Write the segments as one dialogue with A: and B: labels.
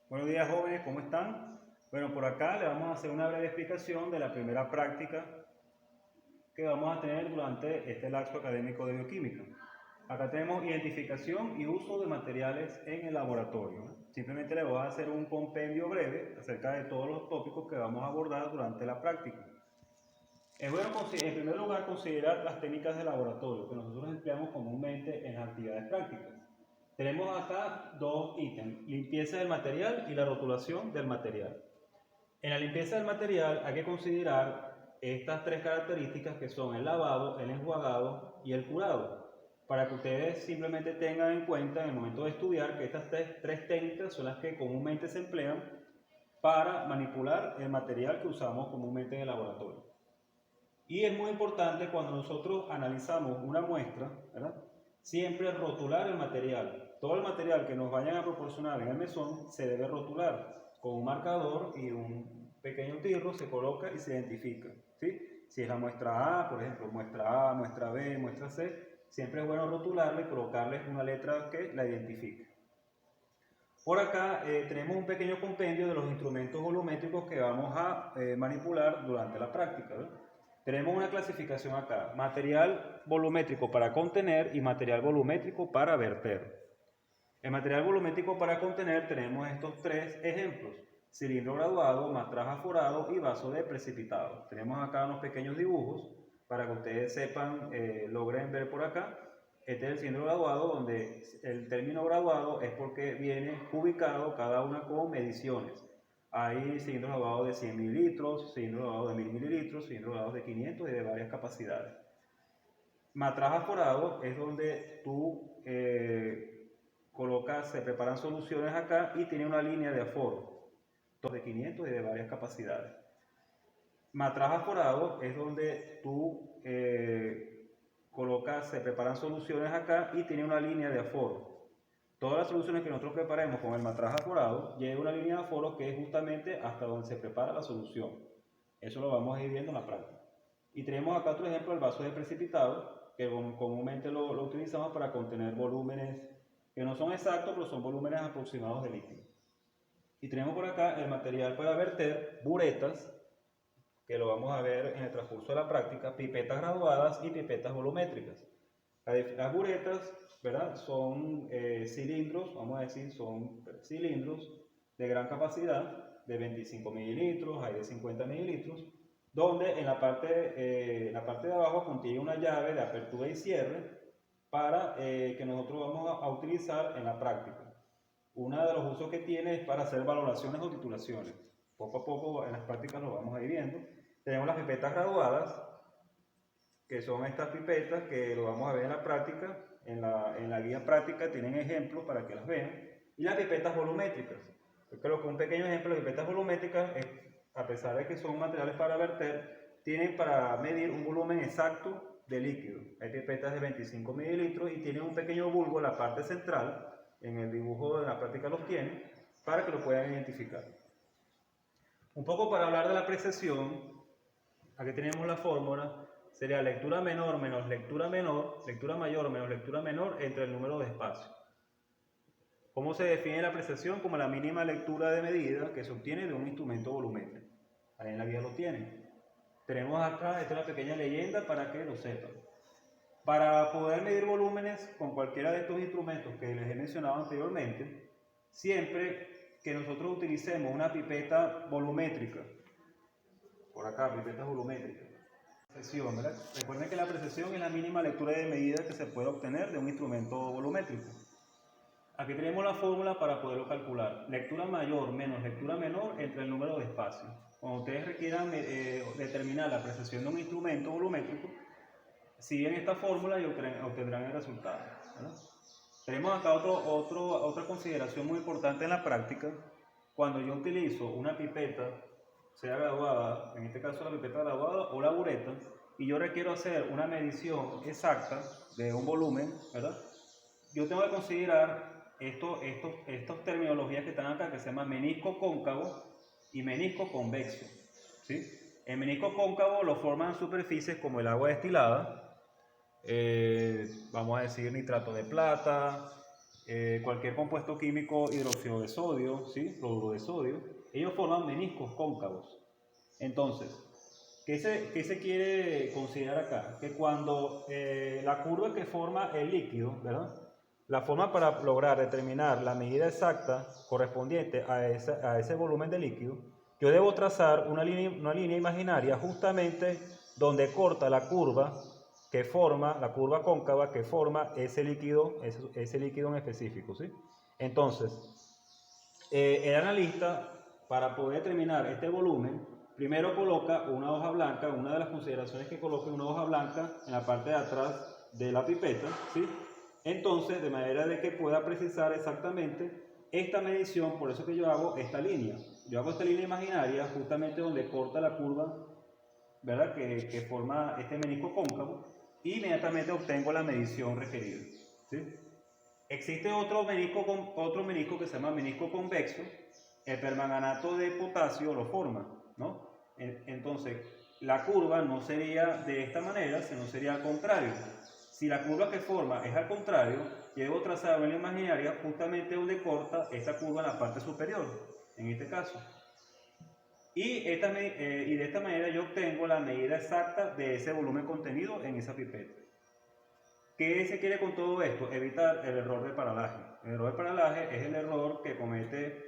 A: Buenos días jóvenes, ¿cómo están? Bueno, por acá le vamos a hacer una breve explicación de la primera práctica que vamos a tener durante este lapso académico de bioquímica. Acá tenemos identificación y uso de materiales en el laboratorio. Simplemente le voy a hacer un compendio breve acerca de todos los tópicos que vamos a abordar durante la práctica. Es bueno, en primer lugar, considerar las técnicas de laboratorio que nosotros empleamos comúnmente en las actividades prácticas. Tenemos acá dos ítems, limpieza del material y la rotulación del material. En la limpieza del material hay que considerar estas tres características que son el lavado, el enjuagado y el curado, para que ustedes simplemente tengan en cuenta en el momento de estudiar que estas tres técnicas son las que comúnmente se emplean para manipular el material que usamos comúnmente en el laboratorio. Y es muy importante cuando nosotros analizamos una muestra, ¿verdad? Siempre rotular el material. Todo el material que nos vayan a proporcionar en el mesón se debe rotular con un marcador y un pequeño tirro, se coloca y se identifica, ¿sí? Si es la muestra A, por ejemplo, muestra A, muestra B, muestra C, siempre es bueno rotularle y colocarle una letra que la identifique. Por acá tenemos un pequeño compendio de los instrumentos volumétricos que vamos a manipular durante la práctica, ¿verdad? Tenemos una clasificación acá, material volumétrico para contener y material volumétrico para verter. El material volumétrico para contener tenemos estos tres ejemplos, cilindro graduado, matraja forado y vaso de precipitado. Tenemos acá unos pequeños dibujos para que ustedes sepan, logren ver por acá. Este es el cilindro graduado, donde el término graduado es porque viene ubicado cada una con mediciones. Hay cilindros graduados de 100 mililitros, cilindros graduados de 1000 mililitros, cilindros graduados de 500 y de varias capacidades. Matraja forado es donde tú colocas, se preparan soluciones acá y tiene una línea de aforo, de 500 y de varias capacidades. Matraja forado es donde tú colocas, se preparan soluciones acá y tiene una línea de aforo. Todas las soluciones que nosotros preparemos con el matraja forado lleva una línea de aforo que es justamente hasta donde se prepara la solución. Eso lo vamos a ir viendo en la práctica. Y tenemos acá otro ejemplo, el vaso de precipitado, que comúnmente lo utilizamos para contener volúmenes que no son exactos, pero son volúmenes aproximados de líquido. Y tenemos por acá el material para verter, buretas, que lo vamos a ver en el transcurso de la práctica, pipetas graduadas y pipetas volumétricas. Las buretas, ¿verdad? Son cilindros, vamos a decir, son cilindros de gran capacidad, de 25 mililitros, hay de 50 mililitros, donde en la parte de abajo contiene una llave de apertura y cierre para que nosotros vamos a utilizar en la práctica. Uno de los usos que tiene es para hacer valoraciones o titulaciones. Poco a poco en las prácticas lo vamos a ir viendo. Tenemos las pipetas graduadas, que son estas pipetas que lo vamos a ver en la práctica. En la guía práctica tienen ejemplos para que las vean. Y las pipetas volumétricas. Yo creo que un pequeño ejemplo de pipetas volumétricas es, a pesar de que son materiales para verter, tienen para medir un volumen exacto de líquido. Hay pipetas de 25 mililitros y tienen un pequeño bulbo en la parte central, en el dibujo de la práctica los tiene, para que lo puedan identificar. Un poco para hablar de la apreciación, aquí tenemos la fórmula, sería lectura menor menos lectura menor, lectura mayor menos lectura menor entre el número de espacios. ¿Cómo se define la apreciación? Como la mínima lectura de medida que se obtiene de un instrumento volumétrico. Ahí en la guía lo tienen. Tenemos acá, esta es una pequeña leyenda para que lo sepan. Para poder medir volúmenes con cualquiera de estos instrumentos que les he mencionado anteriormente, siempre que nosotros utilicemos una pipeta volumétrica, por acá, pipeta volumétrica, ¿verdad? Recuerden que la precesión es la mínima lectura de medida que se puede obtener de un instrumento volumétrico. Aquí tenemos la fórmula para poderlo calcular. Lectura mayor menos lectura menor entre el número de espacios. Cuando ustedes requieran determinar la precesión de un instrumento volumétrico, siguen esta fórmula y obtendrán el resultado, ¿verdad? Tenemos acá otra consideración muy importante en la práctica. Cuando yo utilizo una pipeta, sea graduada, en este caso la pipeta graduada o la bureta, y yo requiero hacer una medición exacta de un volumen, ¿verdad? Yo tengo que considerar estas terminologías que están acá, que se llaman menisco cóncavo y menisco convexo, ¿sí? El menisco cóncavo lo forman superficies como el agua destilada, vamos a decir nitrato de plata, cualquier compuesto químico hidróxido de sodio, ¿sí? Cloruro de sodio, ellos forman meniscos cóncavos. Entonces, ¿qué se quiere considerar acá? Que cuando la curva que forma el líquido, ¿verdad? La forma para lograr determinar la medida exacta correspondiente a ese volumen de líquido, yo debo trazar una línea imaginaria justamente donde corta la curva que forma, la curva cóncava que forma ese líquido en específico, ¿sí? Entonces, el analista, para poder determinar este volumen, primero coloca una hoja blanca, una de las consideraciones que coloque una hoja blanca en la parte de atrás de la pipeta, ¿sí? Entonces, de manera de que pueda precisar exactamente esta medición, por eso que yo hago esta línea. Yo hago esta línea imaginaria justamente donde corta la curva, ¿verdad? Que forma este menisco cóncavo, y inmediatamente obtengo la medición requerida, ¿sí? Existe otro menisco que se llama menisco convexo. El permanganato de potasio lo forma, ¿no? Entonces, la curva no sería de esta manera, sino sería al contrario. Si la curva que forma es al contrario, debo trazar una imaginaria justamente donde corta esta curva en la parte superior, en este caso. Y de esta manera yo obtengo la medida exacta de ese volumen contenido en esa pipeta. ¿Qué se quiere con todo esto? Evitar el error de paralaje. El error de paralaje es el error que comete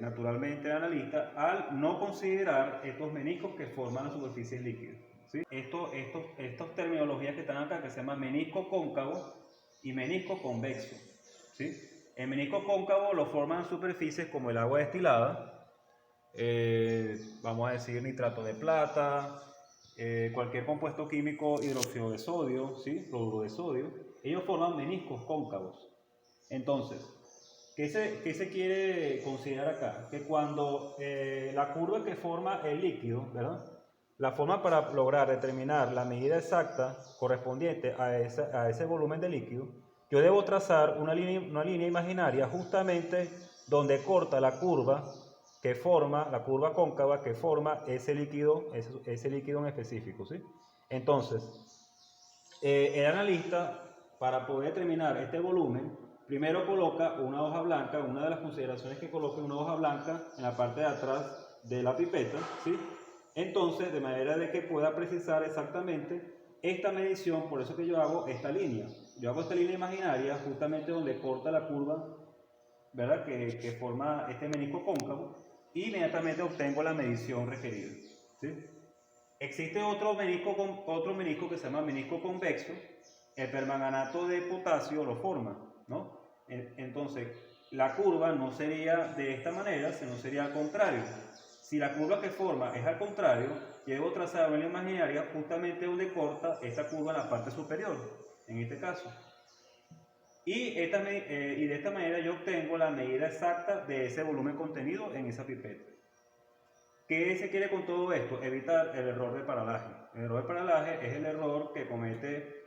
A: naturalmente el analista al no considerar estos meniscos que forman las superficies líquidas, ¿sí? Estas terminologías que están acá, que se llaman menisco cóncavo y menisco convexo, ¿sí? El menisco cóncavo lo forman superficies como el agua destilada, vamos a decir nitrato de plata, cualquier compuesto químico hidróxido de sodio, ¿sí? Cloruro de sodio, ellos forman meniscos cóncavos. Entonces, ¿qué se quiere considerar acá? Que cuando la curva que forma el líquido, ¿verdad? La forma para lograr determinar la medida exacta correspondiente a ese volumen de líquido, yo debo trazar una línea imaginaria justamente donde corta la curva que forma, la curva cóncava que forma ese líquido en específico, ¿sí? Entonces, el analista, para poder determinar este volumen, primero coloca una hoja blanca, una de las consideraciones que coloque una hoja blanca en la parte de atrás de la pipeta, ¿sí? Entonces, de manera de que pueda precisar exactamente esta medición, por eso que yo hago esta línea. Yo hago esta línea imaginaria justamente donde corta la curva, ¿verdad? Que forma este menisco cóncavo, y inmediatamente obtengo la medición requerida, ¿sí? Existe otro menisco que se llama menisco convexo. El permanganato de potasio lo forma, ¿no? Entonces, la curva no sería de esta manera, sino sería al contrario. Si la curva que forma es al contrario, debo trazar una línea imaginaria justamente donde corta esta curva en la parte superior, en este caso. Y de esta manera yo obtengo la medida exacta de ese volumen contenido en esa pipeta. ¿Qué se quiere con todo esto? Evitar el error de paralaje. El error de paralaje es el error que comete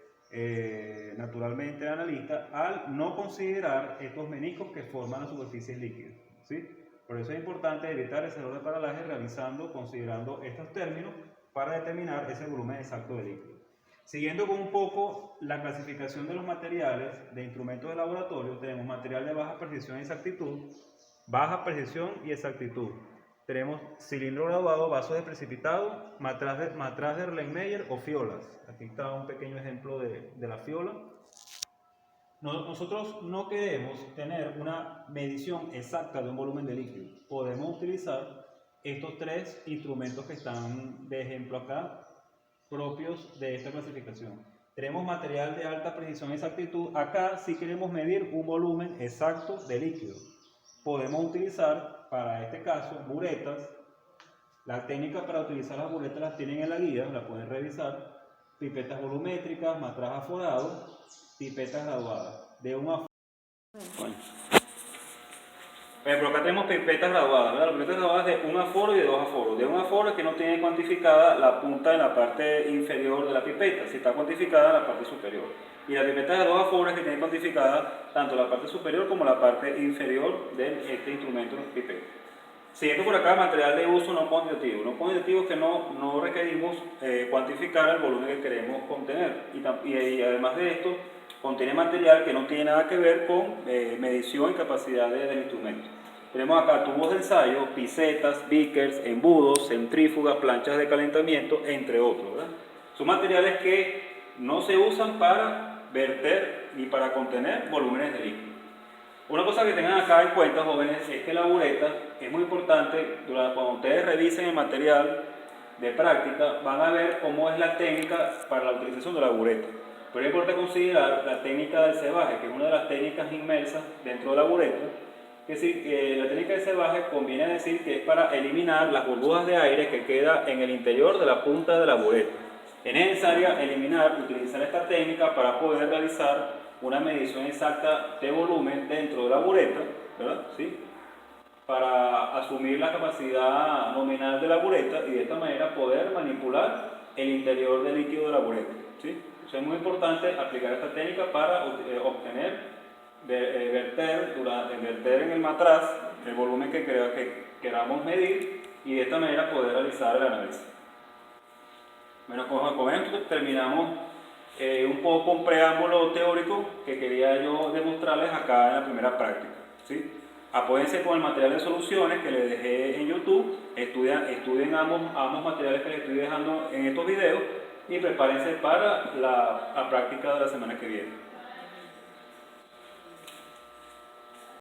A: naturalmente el analista al no considerar estos meniscos que forman las superficies líquidas, ¿sí? Por eso es importante evitar ese error de paralaje considerando estos términos para determinar ese volumen exacto de líquido. Siguiendo con un poco la clasificación de los materiales de instrumentos de laboratorio, tenemos material de baja precisión y exactitud. Tenemos cilindro graduado, vasos de precipitado, matraz de Erlenmeyer o fiolas. Aquí está un pequeño ejemplo de la fiola. Nosotros no queremos tener una medición exacta de un volumen de líquido. Podemos utilizar estos tres instrumentos que están de ejemplo acá, propios de esta clasificación. Tenemos material de alta precisión y exactitud. Acá sí queremos medir un volumen exacto de líquido. Podemos utilizar, para este caso, buretas. La técnica para utilizar las buretas las tienen en la guía, la pueden revisar. Pipetas volumétricas, matraz aforado, pipetas graduadas. De 1 a... Bueno. Por acá tenemos pipetas graduadas, ¿verdad? Las pipetas graduadas de 1 aforo y de 2 aforos. De 1 aforo es que no tiene cuantificada la punta en la parte inferior de la pipeta, si está cuantificada en la parte superior. Y la pipeta de 2 aforos es que tiene cuantificada tanto la parte superior como la parte inferior de este instrumento de pipeta. Siguiendo por acá, material de uso no cuantitativo. No cuantitativo es que no requerimos cuantificar el volumen que queremos contener. Y además de esto, contiene material que no tiene nada que ver con medición y capacidad del instrumento. Tenemos acá tubos de ensayo, pisetas, beakers, embudos, centrífugas, planchas de calentamiento, entre otros, ¿verdad? Son materiales que no se usan para verter ni para contener volúmenes de líquido. Una cosa que tengan acá en cuenta, jóvenes, es que la bureta es muy importante. Cuando ustedes revisen el material de práctica, van a ver cómo es la técnica para la utilización de la bureta. Pero es importante considerar la técnica del cebaje, que es una de las técnicas inmersas dentro de la bureta. Es decir, la técnica del cebaje conviene decir que es para eliminar las burbujas de aire que queda en el interior de la punta de la bureta. Es necesario utilizar esta técnica para poder realizar una medición exacta de volumen dentro de la bureta, ¿verdad? ¿Sí? Para asumir la capacidad nominal de la bureta y de esta manera poder manipular el interior del líquido de la bureta, ¿sí? Entonces es muy importante aplicar esta técnica para verter en el matraz el volumen que queramos medir y de esta manera poder realizar el análisis. Bueno, con esto terminamos un poco un preámbulo teórico que quería yo demostrarles acá en la primera práctica, ¿sí? Apóyense con el material de soluciones que les dejé en YouTube, estudien ambos materiales que les estoy dejando en estos videos y prepárense para la práctica de la semana que viene.